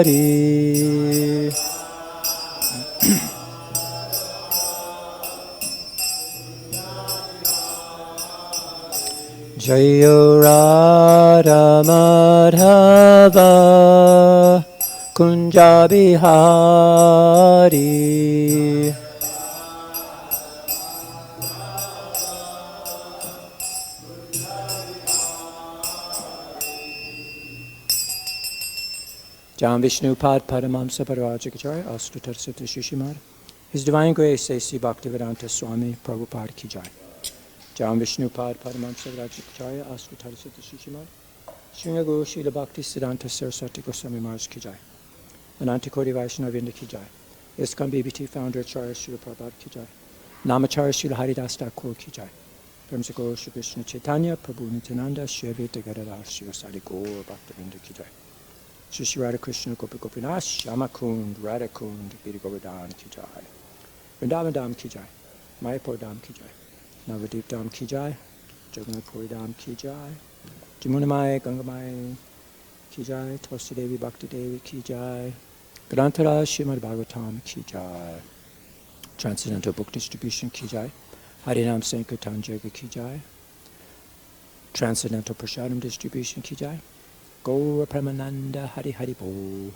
Hari. Jayo Radha Madhava Kunja Bihari. Jam Vishnu Pad Padamamsa Parajikacharya Astutar Sutta Shishimad. His Divine Grace A.C. Bhaktivedanta Swami Prabhupada Ki Jai. Jam Vishnu Pad Padamamsa Parajikacharya Astutar Sutta Shishimad. Sringa Guru Srila Bhakti Siddhanta Saraswati Goswami Maharaj Ki Jai. Anantakoti Vaishnavinda Ki Jai. ISKCON BBT Founder Acharya Srila Prabhupada Ki Jai. Namacharya Srila Haridas Thakur Ki Jai. Brahmasa Guru Shri Krishna Chaitanya Prabhu Nityananda Shri Advaita Gadadhar Srivasadi Gaur Bhaktavinda Ki Jai. Shri Shri Radha Krishna Gopi Gopinath Shyamakund Radha Kund Giri Govardhan Ki Jai. Vrindavan Dham Ki Jai. Mayapur Dham Ki Jai. Navadip Dham Ki Jai. Jagannath Puri Dham Ki Jai. Jamunamai Gangamai Ki Jai. Tulsi Devi Bhakti Devi Ki Jai. Grantara Srimad Bhagavatam Ki Jai. Transcendental Book Distribution Ki Jai. Harinam Sankirtan Jaga Ki Jai. Transcendental Prasadam Distribution Ki Jai. Gaura Premananda Hari Hari Bo.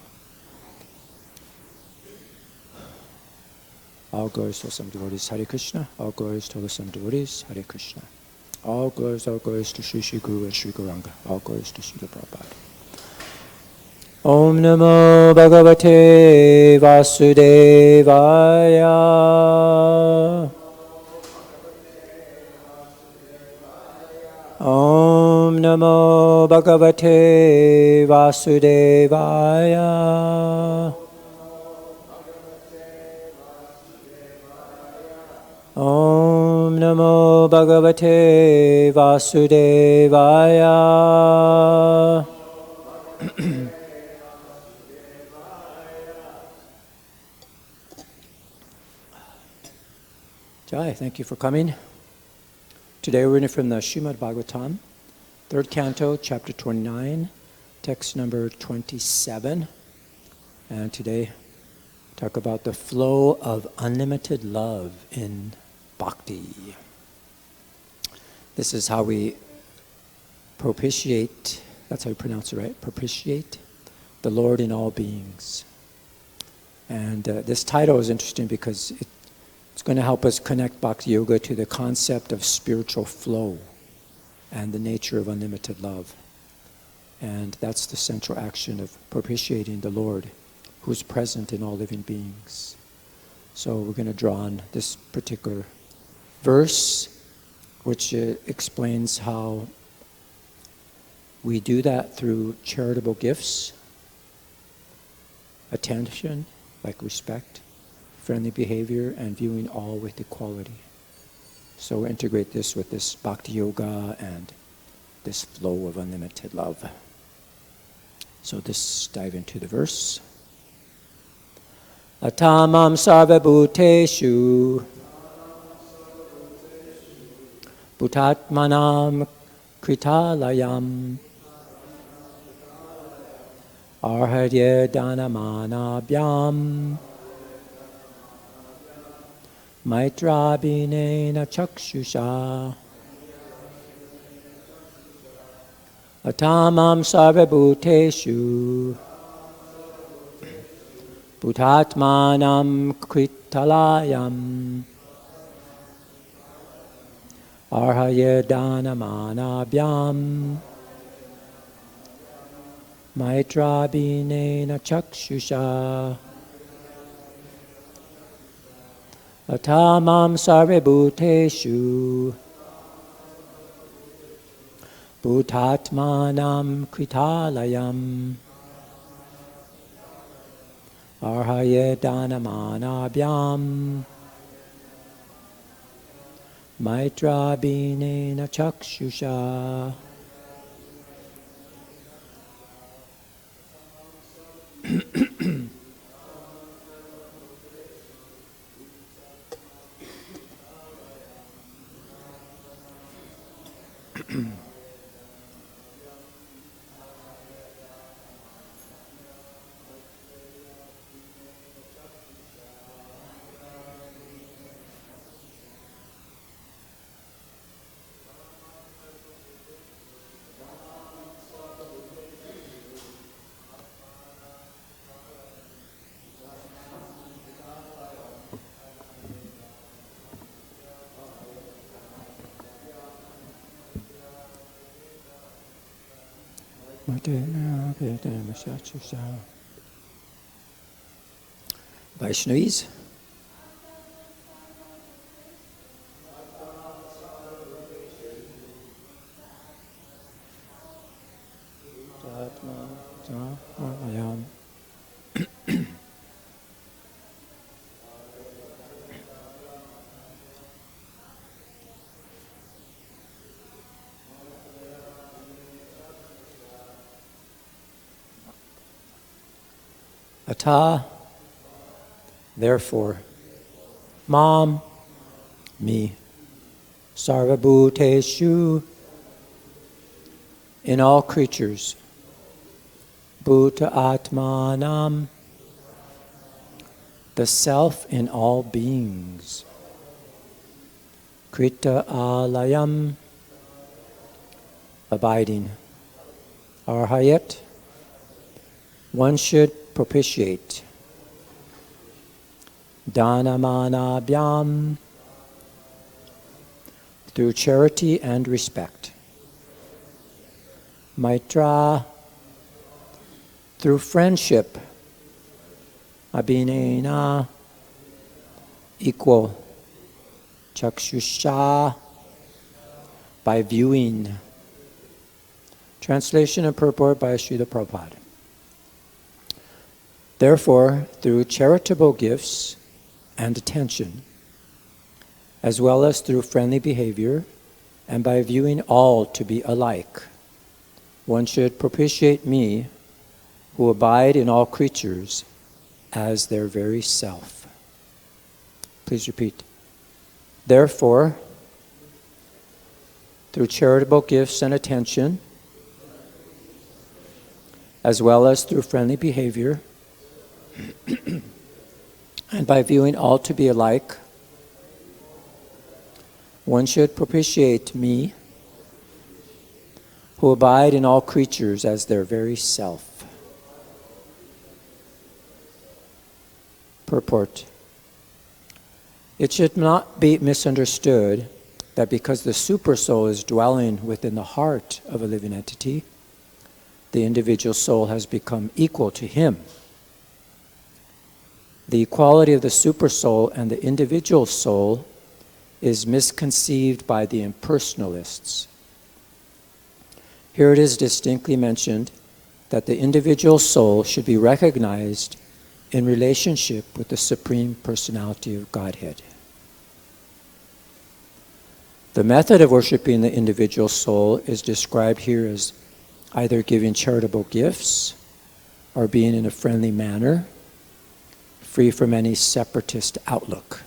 All glories to some devotees, Hare Krishna. All glories to some devotees, Hare Krishna. All glories to Sri Sri Guru and Sri Gauranga. All glories to Srila Prabhupada. Om Namo Bhagavate Vasudevaya. Om Namo Bhagavate Vasudevaya. Om Namo Bhagavate Vasudevaya. Jai, thank you for coming. Today we're reading from the Srimad Bhagavatam, 3rd Canto, Chapter 29, text number 27. And today, talk about the flow of unlimited love in bhakti. This is how we propitiate, that's how you pronounce it, right? Propitiate the Lord in all beings. And this title is interesting because it's going to help us connect Bhakti Yoga to the concept of spiritual flow and the nature of unlimited love. And that's the central action of propitiating the Lord, who's present in all living beings. So we're going to draw on this particular verse, which explains how we do that through charitable gifts, attention, like respect, friendly behavior, and viewing all with equality. So we integrate this with this Bhakti Yoga and this flow of unlimited love. So let's dive into the verse. Atamam sarva bhuteshu bhutatmanam kritalayam arhadye danamanabhyam maitrabhinena chakshusha atamam sarva bhuteshu bhutatmanam kritalayam arhaya danamanabhyam maitrabhinena chakshusha atamam sarve bhuteshu bhutatmanam kritalayam arhaya danamanabhyam maitrabhinena chakshusha. Vaishnavis. Bhayam. Atā, therefore, mam, me, sarvabhuteshu, in all creatures, bhuta ātmanam, the self in all beings, krita alayam, abiding, arhayat, one should propitiate, danamanabhyam, through charity and respect, maitra, through friendship, abhinena, equal, chakshusha, by viewing. Translation and purport by Srila Prabhupada. Therefore, through charitable gifts and attention, as well as through friendly behavior, and by viewing all to be alike, one should propitiate me, who abide in all creatures as their very self. Please repeat. Therefore, through charitable gifts and attention, as well as through friendly behavior, and by viewing all to be alike, one should propitiate me, who abide in all creatures as their very self. Purport. It should not be misunderstood that because the Supersoul is dwelling within the heart of a living entity, the individual soul has become equal to him. The equality of the Supersoul and the individual soul is misconceived by the impersonalists. Here it is distinctly mentioned that the individual soul should be recognized in relationship with the Supreme Personality of Godhead. The method of worshiping the individual soul is described here as either giving charitable gifts or being in a friendly manner, free from any separatist outlook.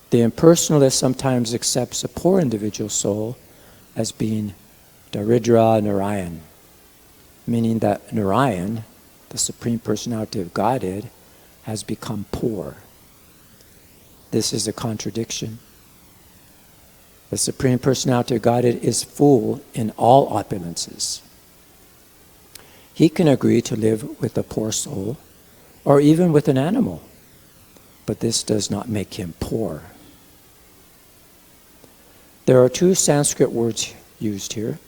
The impersonalist sometimes accepts a poor individual soul as being Daridra Narayan, meaning that Narayan, the Supreme Personality of Godhead, has become poor. This is a contradiction. The Supreme Personality of Godhead is full in all opulences. He can agree to live with a poor soul, or even with an animal, but this does not make him poor. There are two Sanskrit words used here,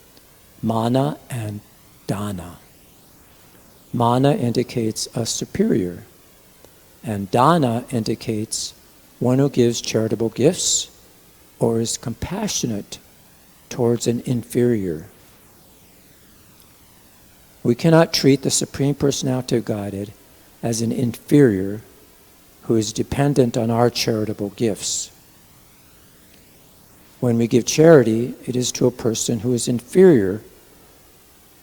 mana and dana. Mana indicates a superior, and dana indicates one who gives charitable gifts or is compassionate towards an inferior. We cannot treat the Supreme Personality of Godhead as an inferior who is dependent on our charitable gifts. When we give charity, it is to a person who is inferior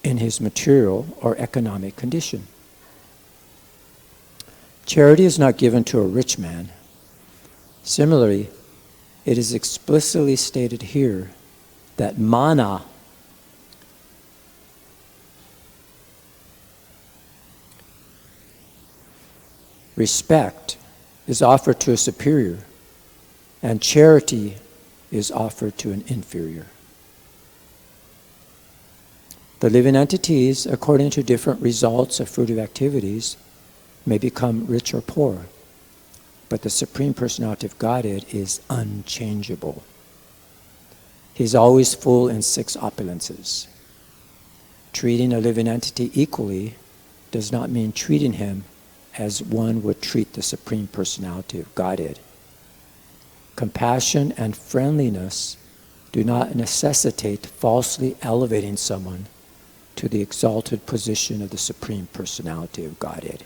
in his material or economic condition. Charity is not given to a rich man. Similarly, it is explicitly stated here that mana, respect, is offered to a superior, and charity is offered to an inferior. The living entities, according to different results of fruitive activities, may become rich or poor, but the Supreme Personality of Godhead is unchangeable. He's always full in 6 opulences. Treating a living entity equally does not mean treating him as one would treat the Supreme Personality of Godhead. Compassion and friendliness do not necessitate falsely elevating someone to the exalted position of the Supreme Personality of Godhead.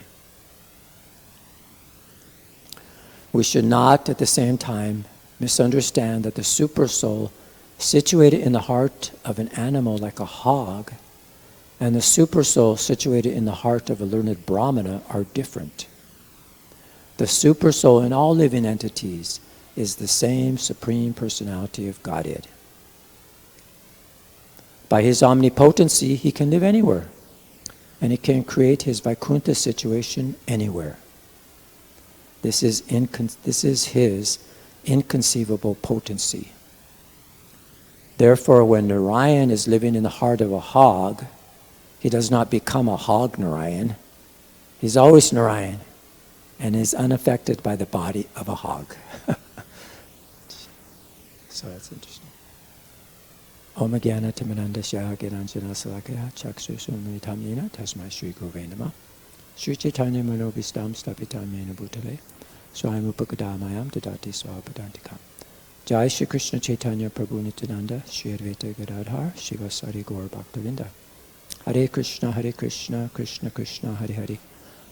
We should not, at the same time, misunderstand that the Supersoul situated in the heart of an animal like a hog and the Supersoul situated in the heart of a learned Brahmana are different. The Supersoul in all living entities is the same Supreme Personality of Godhead. By his omnipotency, he can live anywhere, and he can create his Vaikuntha situation anywhere. This is his inconceivable potency. Therefore, when Narayan is living in the heart of a hog, he does not become a hog Narayan. He's always Narayan and is unaffected by the body of a hog. So that's interesting. Om Jnana Timirandasya Giranjana Salakaya Chakshusumritam Yena Tasmai Shri Gurve Namah Shri Chaitanya Manobhistam Stapitam Yena Bhutale Swayam Upakadamayam Dadati Swapadantikam. Jai Shri Krishna Chaitanya Prabhu Nityananda Shri Advaita Gadadhar Shivasari Gaur Bhaktavinda. Hare Krishna, Krishna Krishna, Hare Hare.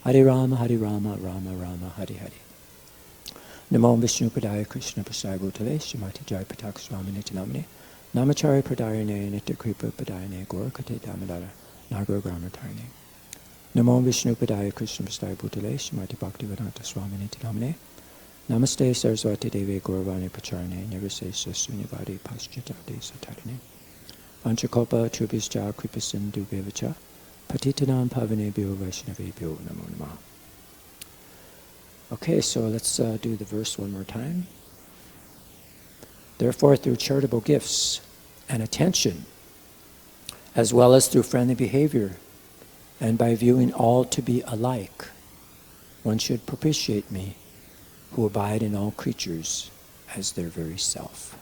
Hare Rama, Rama Rama, Hare Hare. Namo Vishnupadaya Krishna Prasaya Bhutale Shrimati Jai Patak Swami Nityanamane Namachari Pradayane Nitya Kripa Padayane Gorakate Damadara Nagar Gramatarane. Namo Vishnupadaya Krishna Prasaya Bhutale Shrimati Bhaktivedanta Swami Nityanamane Namaste Saraswati Deve Gauravani Pacharane Nirvisesha Sunyavadi Paschatade Satarane Vanchakopa Chubhischa Kripasindu Bevacha Patitanam Pavanebhyo Vaishnavebhyo Namo Namaha. Okay, so let's do the verse one more time. Therefore, through charitable gifts and attention, as well as through friendly behavior, and by viewing all to be alike, one should propitiate me, who abide in all creatures as their very self.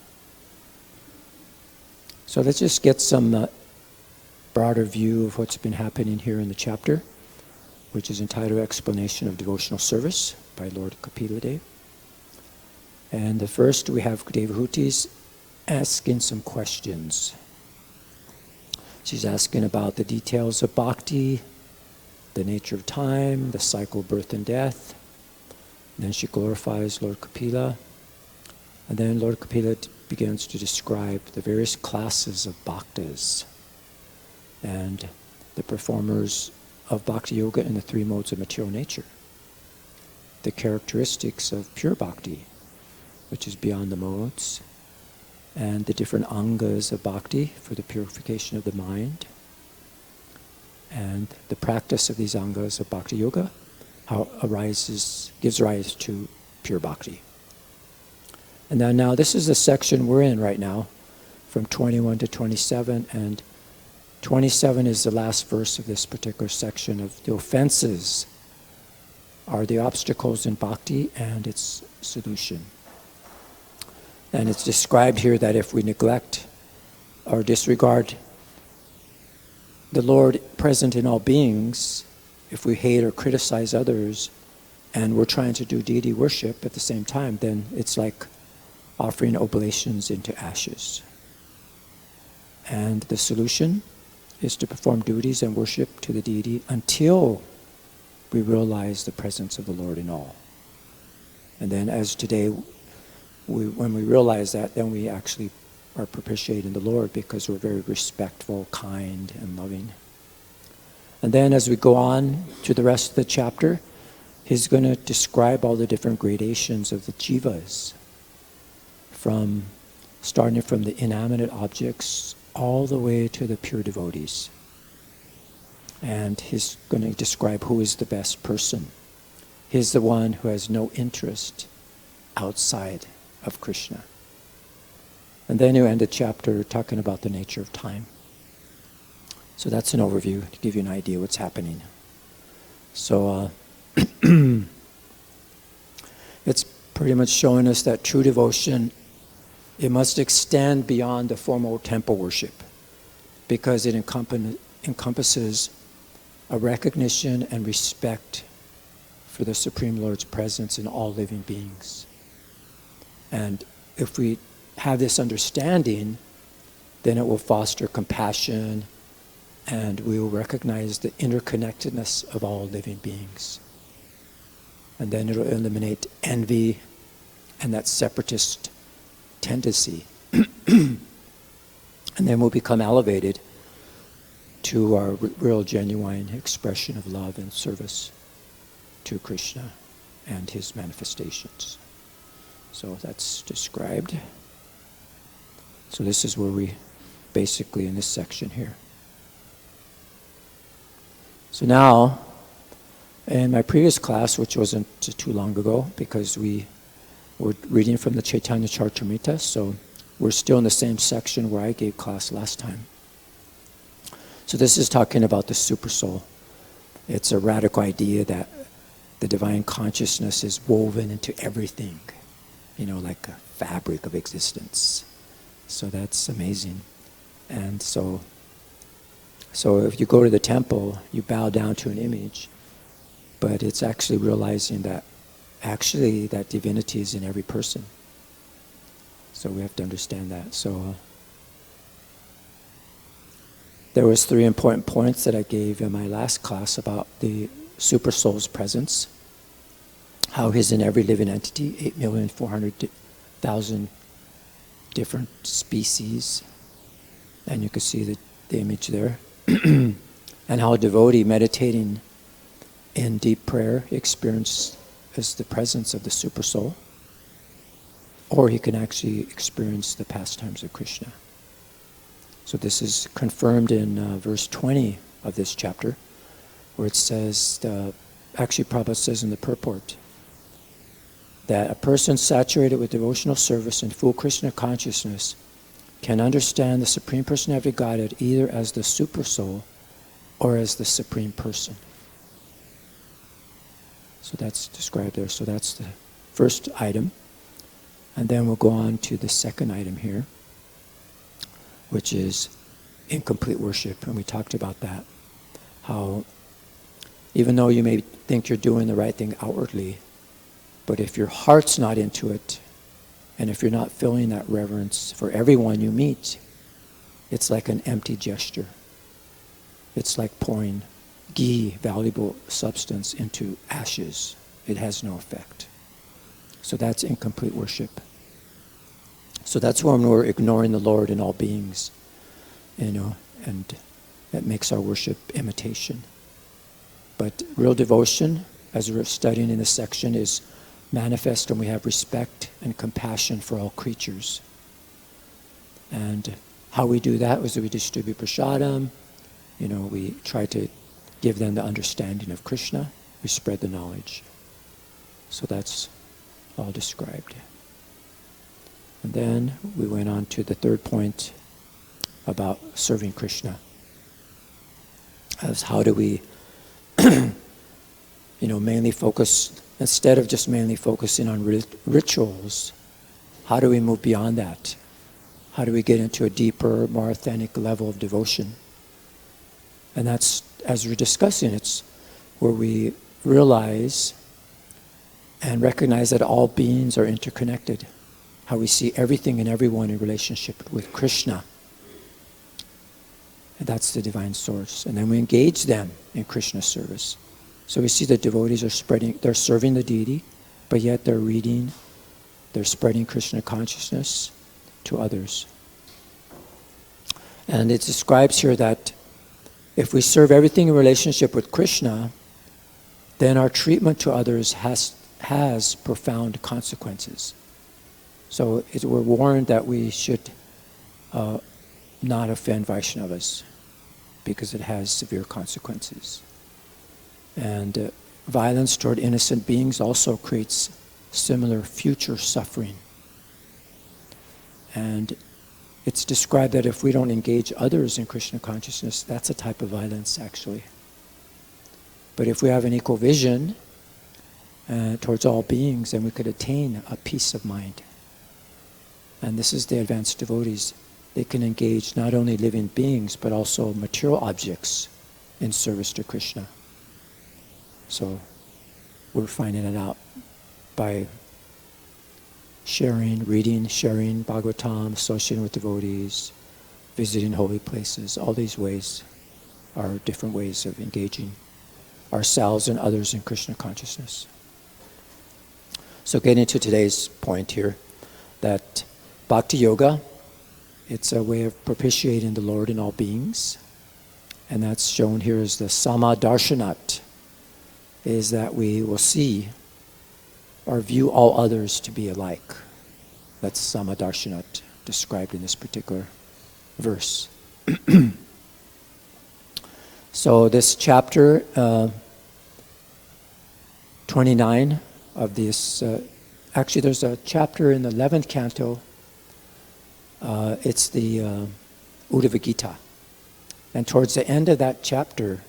So let's just get some broader view of what's been happening here in the chapter, which is entitled Explanation of Devotional Service by Lord Kapila. And the first, we have Devahutis asking some questions. She's asking about the details of bhakti, the nature of time, the cycle of birth and death. And then she glorifies Lord Kapila. And then Lord Kapila begins to describe the various classes of bhaktas and the performers of bhakti yoga in the three modes of material nature. The characteristics of pure bhakti, which is beyond the modes, and the different angas of bhakti for the purification of the mind, and the practice of these angas of bhakti yoga, how gives rise to pure bhakti. And now this is the section we're in right now, from 21 to 27, and 27 is the last verse of this particular section of the offenses are the obstacles in bhakti and its solution. And it's described here that if we neglect or disregard the Lord present in all beings, if we hate or criticize others, and we're trying to do deity worship at the same time, then it's like offering oblations into ashes. And the solution is to perform duties and worship to the deity until we realize the presence of the Lord in all. And then as today, when we realize that, then we actually are propitiating the Lord because we're very respectful, kind, and loving. And then as we go on to the rest of the chapter, he's going to describe all the different gradations of the jivas, starting from the inanimate objects all the way to the pure devotees. And he's going to describe who is the best person. He's the one who has no interest outside of Krishna. And then you end the chapter talking about the nature of time. So that's an overview to give you an idea what's happening. So it's pretty much showing us that true devotion, it must extend beyond the formal temple worship, because it encompasses a recognition and respect for the Supreme Lord's presence in all living beings. And if we have this understanding, then it will foster compassion, and we will recognize the interconnectedness of all living beings. And then it will eliminate envy and that separatist tendency. And then we'll become elevated to our real genuine expression of love and service to Krishna and his manifestations. So that's described. So this is where we basically in this section here. So now, in my previous class, which wasn't too long ago, because we were reading from the Chaitanya Charitamrita, so we're still in the same section where I gave class last time. So this is talking about the Supersoul. It's a radical idea that the divine consciousness is woven into everything, like a fabric of existence. So that's amazing. And so if you go to the temple, you bow down to an image, but it's actually realizing that actually that divinity is in every person. So we have to understand that. So there was 3 important points that I gave in my last class about the Supersoul's presence, how he's in every living entity, 8,400,000 different species, and you can see the image there, and how a devotee meditating in deep prayer experiences the presence of the Supersoul, or he can actually experience the pastimes of Krishna. So this is confirmed in verse 20 of this chapter, where it says, actually Prabhupada says in the purport, that a person saturated with devotional service and full Krishna consciousness can understand the Supreme Personality of Godhead either as the Supersoul or as the Supreme Person. So that's described there. So that's the first item. And then we'll go on to the second item here, which is incomplete worship. And we talked about that. How even though you may think you're doing the right thing outwardly, but if your heart's not into it, and if you're not feeling that reverence for everyone you meet, it's like an empty gesture. It's like pouring ghee, valuable substance, into ashes. It has no effect. So that's incomplete worship. So that's when we're ignoring the Lord in all beings, and that makes our worship imitation. But real devotion, as we're studying in this section, is manifest when we have respect and compassion for all creatures. And how we do that is that we distribute prasadam, we try to give them the understanding of Krishna, we spread the knowledge. So that's all described. And then we went on to the third point about serving Krishna. As how do we mainly focus, instead of just mainly focusing on rituals, how do we move beyond that? How do we get into a deeper, more authentic level of devotion? And that's, as we're discussing, it's where we realize and recognize that all beings are interconnected. How we see everything and everyone in relationship with Krishna. And that's the divine source. And then we engage them in Krishna service. So we see the devotees they're serving the deity, but yet they're spreading Krishna consciousness to others. And it describes here that if we serve everything in relationship with Krishna, then our treatment to others has profound consequences. So we're warned that we should not offend Vaishnavas, because it has severe consequences. And violence toward innocent beings also creates similar future suffering. And it's described that if we don't engage others in Krishna consciousness, that's a type of violence, actually. But if we have an equal vision towards all beings, then we could attain a peace of mind. And this is the advanced devotees. it can engage not only living beings, but also material objects in service to Krishna. So we're finding it out by sharing, reading, sharing Bhagavatam, associating with devotees, visiting holy places. All these ways are different ways of engaging ourselves and others in Krishna consciousness. So getting to today's point here, that Bhakti Yoga, it's a way of propitiating the Lord in all beings. And that's shown here as the Samadarshanat, is that we will see or view all others to be alike. That's Samadarshanat described in this particular verse. So this chapter 29 of this, actually there's a chapter in the 11th canto, it's the Uddhava Gita. And towards the end of that chapter,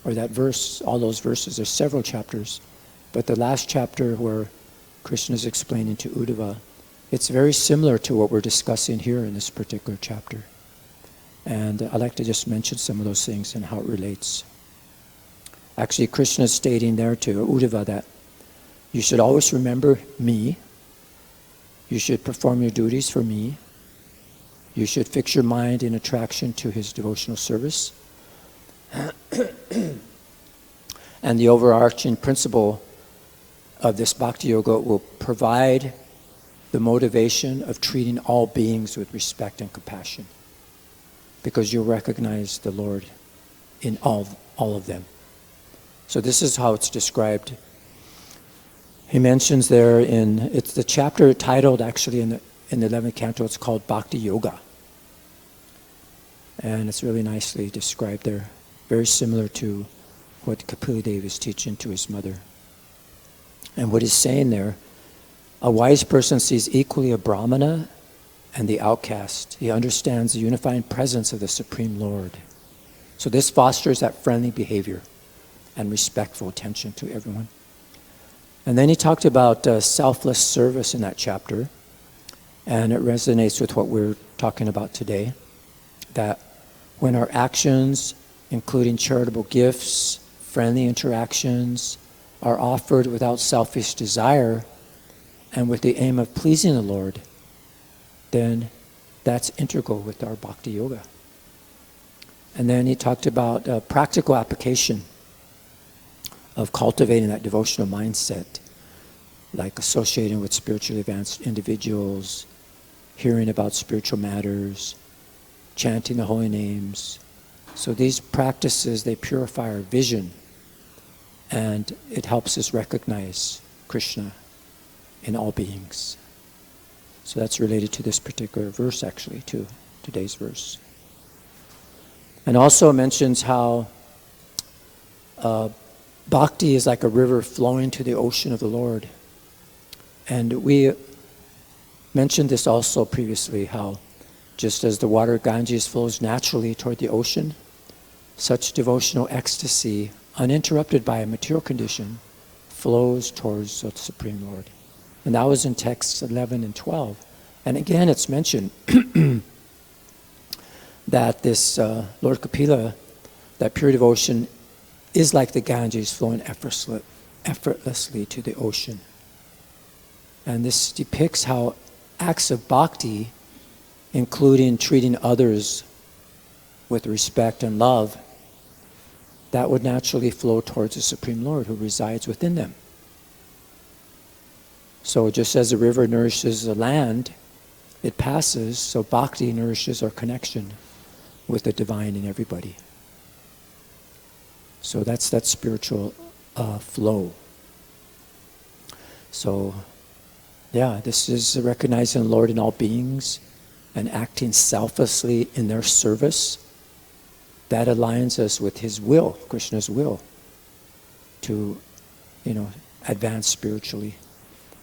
or that verse, all those verses, there's several chapters, but the last chapter where Krishna is explaining to Uddhava, it's very similar to what we're discussing here in this particular chapter. And I'd like to just mention some of those things and how it relates. Actually, Krishna is stating there to Uddhava that you should always remember me, you should perform your duties for me, you should fix your mind in attraction to his devotional service. And the overarching principle of this Bhakti Yoga will provide the motivation of treating all beings with respect and compassion, because you'll recognize the Lord in all of them. So this is how it's described. He mentions there it's the chapter titled actually in the 11th canto, it's called Bhakti Yoga. And it's really nicely described there, very similar to what Kapila Dev is teaching to his mother. And what he's saying there, a wise person sees equally a brahmana and the outcast. He understands the unifying presence of the Supreme Lord. So this fosters that friendly behavior and respectful attention to everyone. And then he talked about selfless service in that chapter, and it resonates with what we're talking about today, that when our actions, including charitable gifts, friendly interactions, are offered without selfish desire and with the aim of pleasing the Lord, then that's integral with our Bhakti Yoga. And then he talked about practical application of cultivating that devotional mindset, like associating with spiritually advanced individuals, hearing about spiritual matters, chanting the holy names. So these practices, they purify our vision, and it helps us recognize Krishna in all beings. So that's related to this particular verse, actually, to today's verse. And also mentions how bhakti is like a river flowing to the ocean of the Lord. And we mentioned this also previously, how just as the water of Ganges flows naturally toward the ocean, such devotional ecstasy, uninterrupted by a material condition, flows towards the Supreme Lord. And that was in texts 11 and 12. And again, it's mentioned that this Lord Kapila, that pure devotion, is like the Ganges flowing effortlessly to the ocean. And this depicts how acts of bhakti, including treating others with respect and love, that would naturally flow towards the Supreme Lord who resides within them. So just as the river nourishes the land it passes, so bhakti nourishes our connection with the divine in everybody. So that's that spiritual flow. So yeah, this is recognizing the Lord in all beings and acting selflessly in their service. That aligns us with his will, Krishna's will, to, advance spiritually.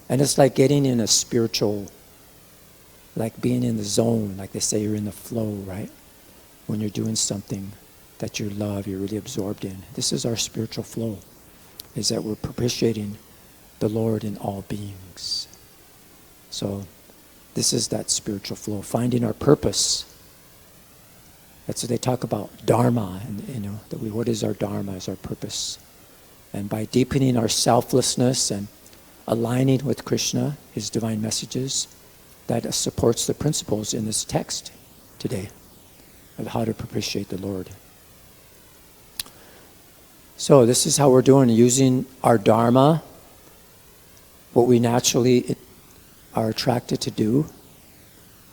And it's like getting in a spiritual, like being in the zone, like they say you're in the flow, right? When you're doing something that you love, you're really absorbed in. This is our spiritual flow, is that we're propitiating the Lord in all beings. So This is that spiritual flow, finding our purpose. That's what they talk about, dharma, and what is our dharma, is our purpose. And by deepening our selflessness and aligning with Krishna, his divine messages, that supports the principles in this text today of how to propitiate the Lord. So this is how we're doing, using our dharma, what we naturally are attracted to do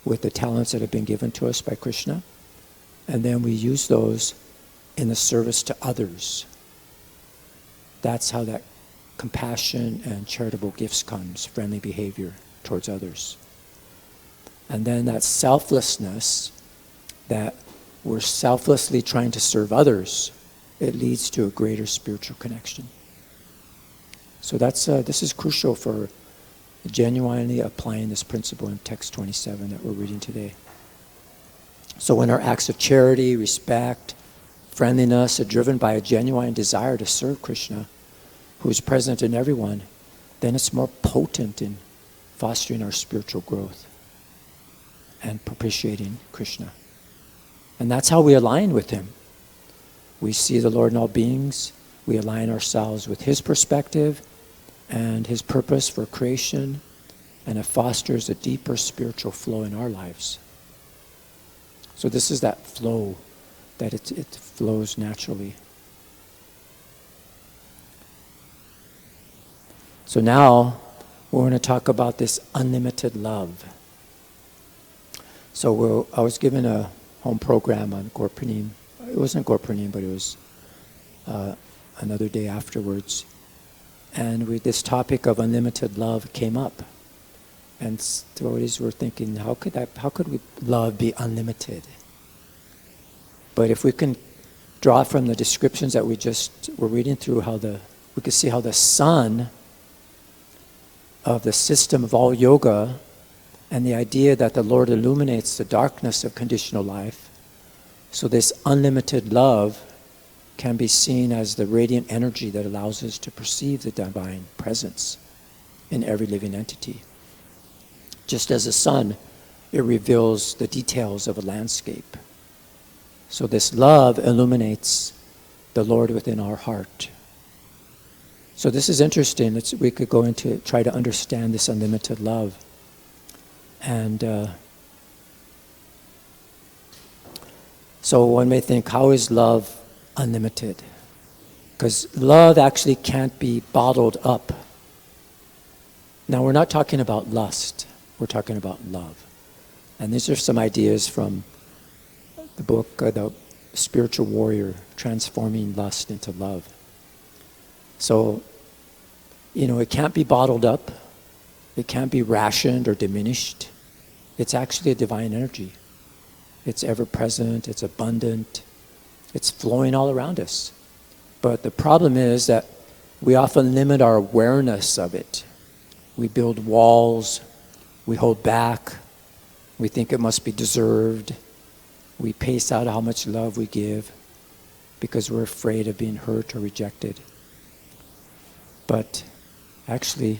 with the talents that have been given to us by Krishna, and then we use those in the service to others. That's how that compassion and charitable gifts comes, friendly behavior towards others. And then that selflessness, that we're selflessly trying to serve others, it leads to a greater spiritual connection. So this is crucial for genuinely applying this principle in text 27 that we're reading today. So when our acts of charity, respect, friendliness are driven by a genuine desire to serve Krishna, who is present in everyone, then it's more potent in fostering our spiritual growth and propitiating Krishna. And that's how we align with him. We see the Lord in all beings, we align ourselves with his perspective and his purpose for creation, and it fosters a deeper spiritual flow in our lives. So this is that flow, that it flows naturally. So now we're going to talk about this unlimited love. So I was given a home program on Gorpanim. It wasn't Gorpanim, but it was another day afterwards. And this topic of unlimited love came up. And devotees were thinking, how could love be unlimited? But if we can draw from the descriptions that we just were reading through, we could see how the sun of the system of all yoga and the idea that the Lord illuminates the darkness of conditional life. So this unlimited love can be seen as the radiant energy that allows us to perceive the divine presence in every living entity. Just as the sun, it reveals the details of a landscape. So this love illuminates the Lord within our heart. So this is interesting. We could go into try to understand this unlimited love. And so one may think, how is love unlimited? Because love actually can't be bottled up. Now we're not talking about lust. We're talking about love. And these are some ideas from the book, The Spiritual Warrior, Transforming Lust into Love. So, it can't be bottled up. It can't be rationed or diminished. It's actually a divine energy. It's ever-present, it's abundant, it's flowing all around us. But the problem is that we often limit our awareness of it. We build walls, we hold back, we think it must be deserved. We pace out how much love we give because we're afraid of being hurt or rejected. But actually,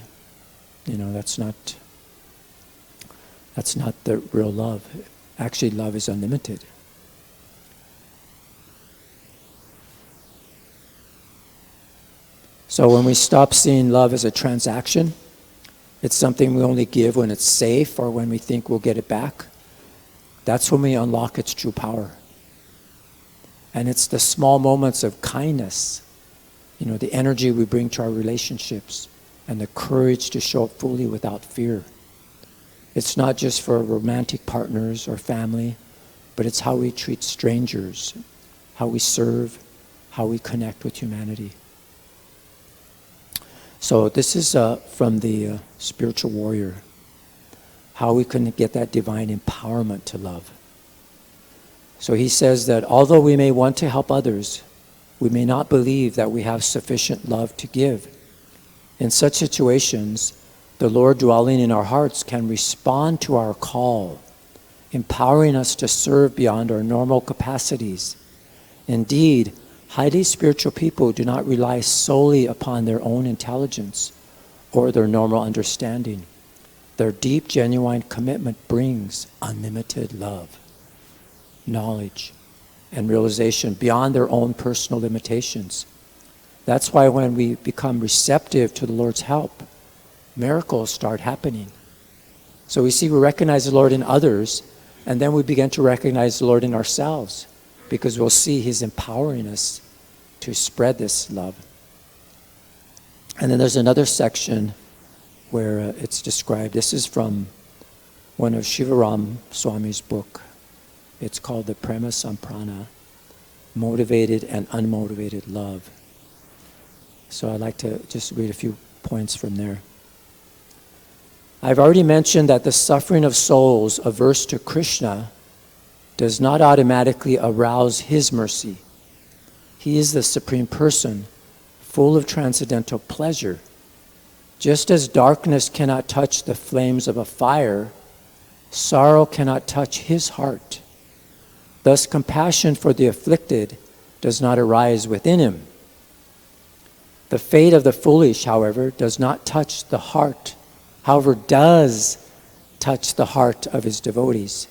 that's not the real love. Actually, love is unlimited. So when we stop seeing love as a transaction, it's something we only give when it's safe or when we think we'll get it back. That's when we unlock its true power. And it's the small moments of kindness, the energy we bring to our relationships and the courage to show up fully without fear. It's not just for romantic partners or family, but it's how we treat strangers, how we serve, how we connect with humanity. So this is from the Spiritual Warrior, how we can get that divine empowerment to love. So he says that although we may want to help others, we may not believe that we have sufficient love to give. In such situations, the Lord dwelling in our hearts can respond to our call, empowering us to serve beyond our normal capacities. Indeed, highly spiritual people do not rely solely upon their own intelligence or their normal understanding. Their deep, genuine commitment brings unlimited love, knowledge, and realization beyond their own personal limitations. That's why when we become receptive to the Lord's help, miracles start happening. So we recognize the Lord in others, and then we begin to recognize the Lord in ourselves, because we'll see He's empowering us to spread this love. And then there's another section where it's described. This is from one of Shivaram Swami's book. It's called The Premise on Prana, Motivated and Unmotivated Love. So I'd like to just read a few points from there. I've already mentioned that the suffering of souls averse to Krishna does not automatically arouse His mercy. He is the Supreme Person, full of transcendental pleasure. Just as darkness cannot touch the flames of a fire, sorrow cannot touch His heart. Thus, compassion for the afflicted does not arise within Him. The fate of the foolish, however, does touch the heart of His devotees.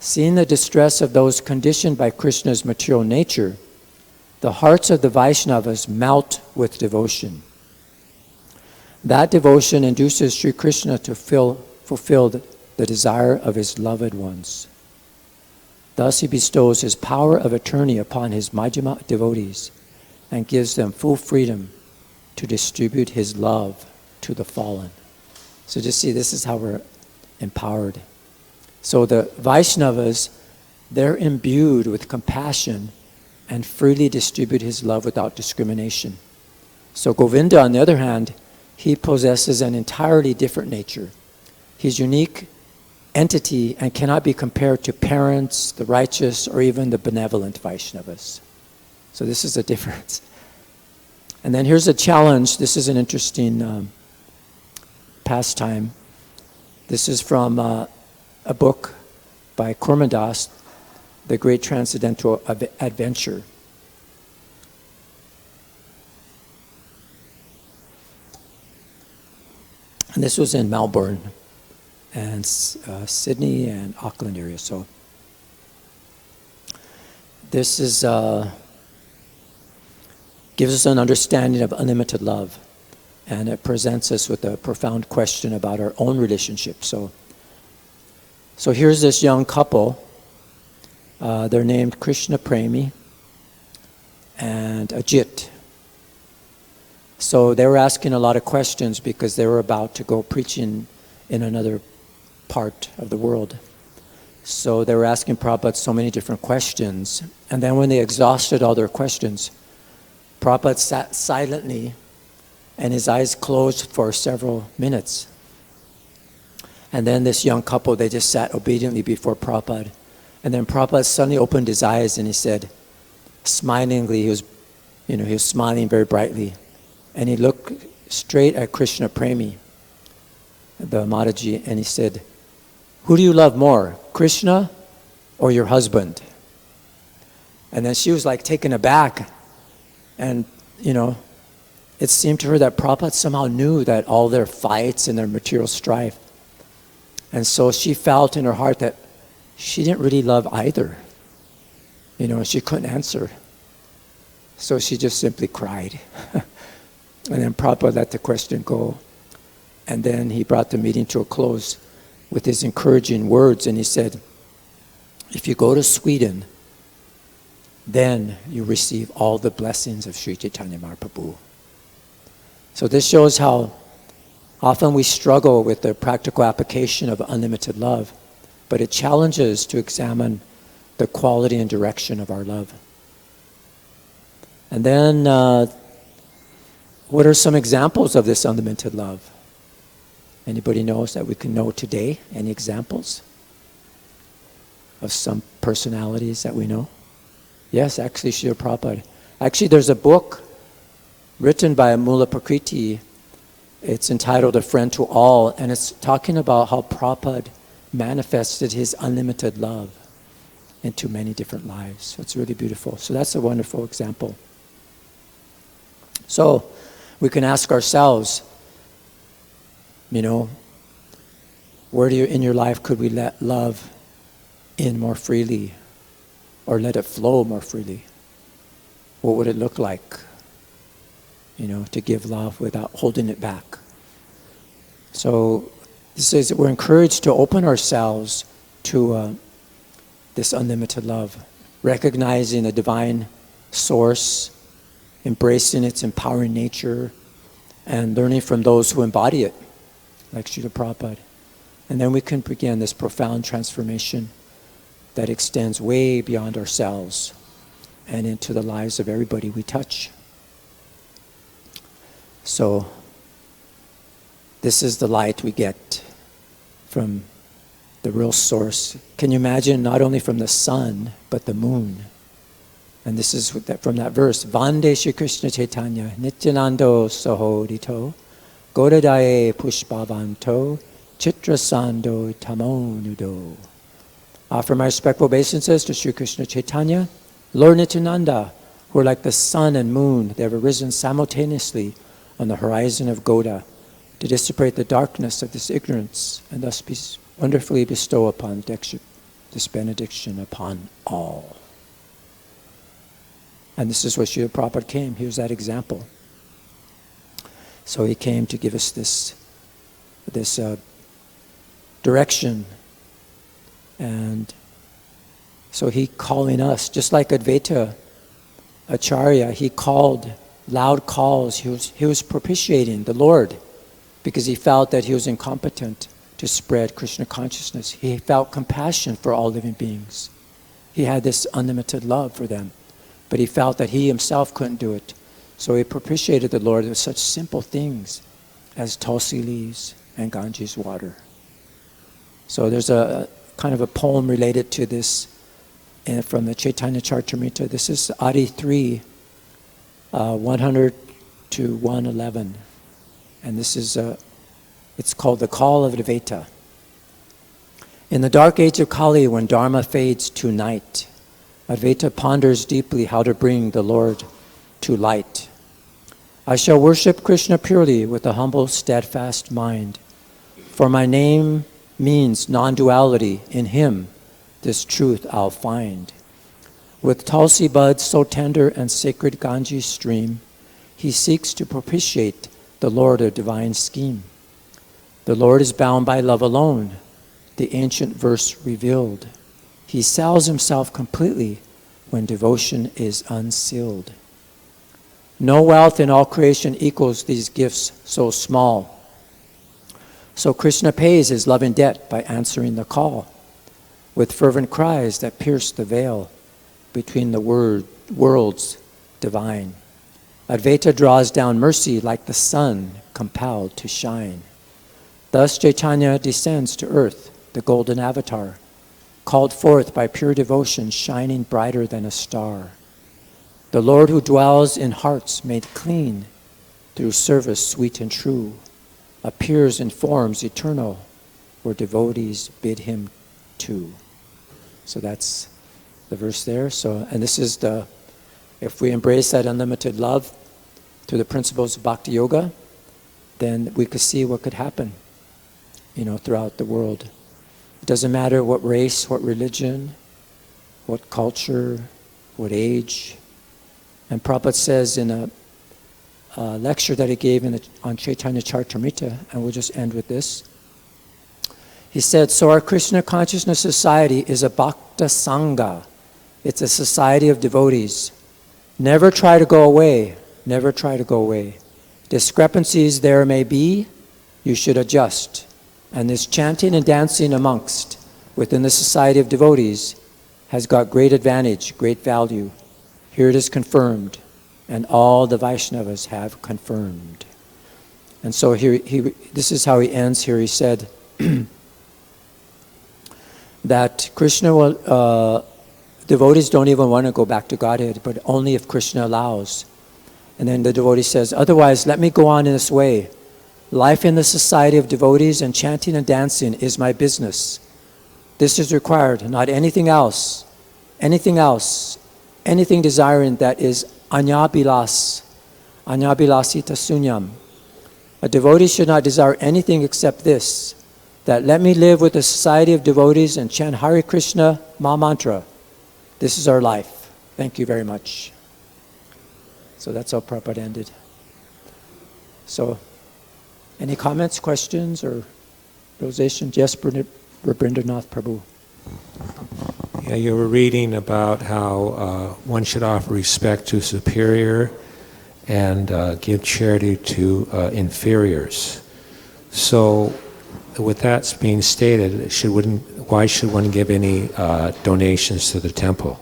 Seeing the distress of those conditioned by Krishna's material nature, the hearts of the Vaishnavas melt with devotion. That devotion induces Sri Krishna to fulfill the desire of His loved ones. Thus He bestows His power of attorney upon His Majjhima devotees and gives them full freedom to distribute His love to the fallen. So just see, this is how we're empowered. So the Vaishnavas, they're imbued with compassion and freely distribute His love without discrimination. So Govinda, on the other hand, he possesses an entirely different nature. He's unique entity and cannot be compared to parents, the righteous, or even the benevolent Vaishnavas. So this is a difference. And then here's a challenge. This is an interesting pastime. This is from a book by Kurmandas, The Great Transcendental Adventure. And this was in Melbourne and Sydney and Auckland area. So this is gives us an understanding of unlimited love, and it presents us with a profound question about our own relationship. So here's this young couple. They're named Krishna Premi and Ajit. So they were asking a lot of questions because they were about to go preaching in another part of the world. So they were asking Prabhupada so many different questions. And then when they exhausted all their questions, Prabhupada sat silently and his eyes closed for several minutes. And then this young couple, they just sat obediently before Prabhupada. And then Prabhupada suddenly opened his eyes and he said, smilingly, he was smiling very brightly. And he looked straight at Krishna Premi, the Mataji, and he said, "Who do you love more, Krishna or your husband?" And then she was like taken aback. And, it seemed to her that Prabhupada somehow knew that all their fights and their material strife. And so she felt in her heart that she didn't really love either. She couldn't answer. So she just simply cried. And then Prabhupada let the question go. And then he brought the meeting to a close with his encouraging words. And he said, if you go to Sweden, then you receive all the blessings of Sri Chaitanya Mahaprabhu. So this shows how often we struggle with the practical application of unlimited love, but it challenges to examine the quality and direction of our love. And then, what are some examples of this unlimited love? Anybody knows that we can know today? Any examples of some personalities that we know? Yes, actually, Srila Prabhupada. Actually, there's a book written by Mula Prakriti. It's entitled A Friend to All, and it's talking about how Prabhupada manifested his unlimited love into many different lives. So it's really beautiful. So that's a wonderful example. So we can ask ourselves, Where in your life could we let love in more freely, or let it flow more freely? What would it look like, to give love without holding it back? So this is, we're encouraged to open ourselves to this unlimited love, recognizing a divine source, embracing its empowering nature, and learning from those who embody it, like Srila Prabhupada. And then we can begin this profound transformation that extends way beyond ourselves and into the lives of everybody we touch. So this is the light we get from the real source. Can you imagine, not only from the sun, but the moon? And this is from that verse, Vande Shri Krishna Chaitanya, Nityanando Sahodito, Gaudacandra Pushpavanto, Chitrasando Tamonudo. Offer my respectful obeisances to Shri Krishna Chaitanya, Lord Nityananda, who are like the sun and moon. They have arisen simultaneously on the horizon of Gauda to dissipate the darkness of this ignorance and thus wonderfully bestow upon this benediction upon all. And this is what Srila Prabhupada came. He was that example. So he came to give us this direction. And so he calling us, just like Advaita Acharya, he called loud calls. He was propitiating the Lord because he felt that he was incompetent to spread Krishna consciousness. He felt compassion for all living beings. He had this unlimited love for them, but he felt that he himself couldn't do it. So he propitiated the Lord with such simple things as tulsi leaves and Ganges water. So there's a kind of a poem related to this from the Chaitanya Charitamrita. This is Adi 3, 100 to 111. And this is, it's called The Call of Advaita. In the dark age of Kali, when Dharma fades to night, Advaita ponders deeply how to bring the Lord to light. I shall worship Krishna purely with a humble, steadfast mind. For my name means non-duality. In him, this truth I'll find. With tulsi buds so tender and sacred Ganges stream, he seeks to propitiate the Lord of divine scheme. The Lord is bound by love alone, the ancient verse revealed. He sells himself completely when devotion is unsealed. No wealth in all creation equals these gifts so small. So Krishna pays his loving debt by answering the call with fervent cries that pierce the veil between the worlds divine. Advaita draws down mercy like the sun compelled to shine. Thus Chaitanya descends to earth, the golden avatar, called forth by pure devotion, shining brighter than a star. The Lord who dwells in hearts made clean through service sweet and true, appears in forms eternal where devotees bid him to. So that's the verse there. So, and this is if we embrace that unlimited love through the principles of Bhakti Yoga, then we could see what could happen, throughout the world. It doesn't matter what race, what religion, what culture, what age. And Prabhupada says in a lecture that he gave on Chaitanya Charitamrita, and we'll just end with this. He said, so our Krishna Consciousness Society is a Bhakta Sangha. It's a society of devotees. Never try to go away. Never try to go away. Discrepancies there may be, you should adjust. And this chanting and dancing amongst, within the society of devotees, has got great advantage, great value. Here it is confirmed, and all the Vaishnavas have confirmed. And so here, this is how he ends here. He said that Krishna will, devotees don't even want to go back to Godhead, but only if Krishna allows. And then the devotee says, otherwise, let me go on in this way. Life in the society of devotees and chanting and dancing is my business. This is required, not anything else. Anything else. Anything desiring that is anyabilas, anyabilasita sunyam. A devotee should not desire anything except this, that let me live with a society of devotees and chant Hare Krishna Ma Mantra. This is our life. Thank you very much. So that's how Prabhupada ended. So, any comments, questions, or realizations? Yes, Rabindranath Prabhu. Yeah, you were reading about how one should offer respect to superior and give charity to inferiors. So, with that being stated, why should one give any donations to the temple?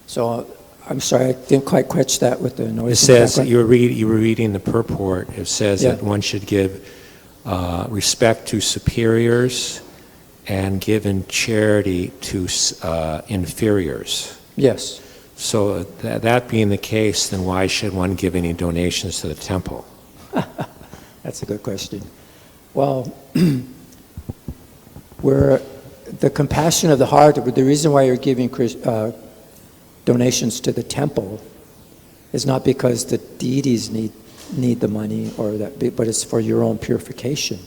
So, I'm sorry, I didn't quite catch that with the noise. It says, you were reading the purport, it says that one should give respect to superiors and give in charity to inferiors. Yes. So that being the case, then why should one give any donations to the temple? That's a good question. Well, where the compassion of the heart, the reason why you're giving donations to the temple is not because the deities need the money, but it's for your own purification.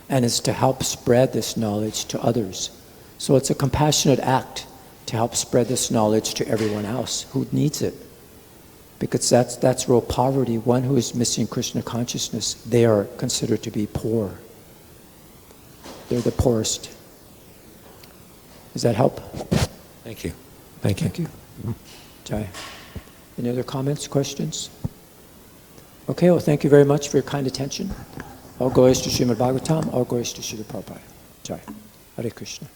And it's to help spread this knowledge to others. So it's a compassionate act to help spread this knowledge to everyone else who needs it. Because that's real poverty. One who is missing Krishna consciousness, they are considered to be poor. They're the poorest. Does that help? Thank you. Thank you. Thank you. Jai. Any other comments, questions? Okay, well, thank you very much for your kind attention. All glories to Srimad Bhagavatam, all glories to Srila Prabhupada. Jai. Hare Krishna.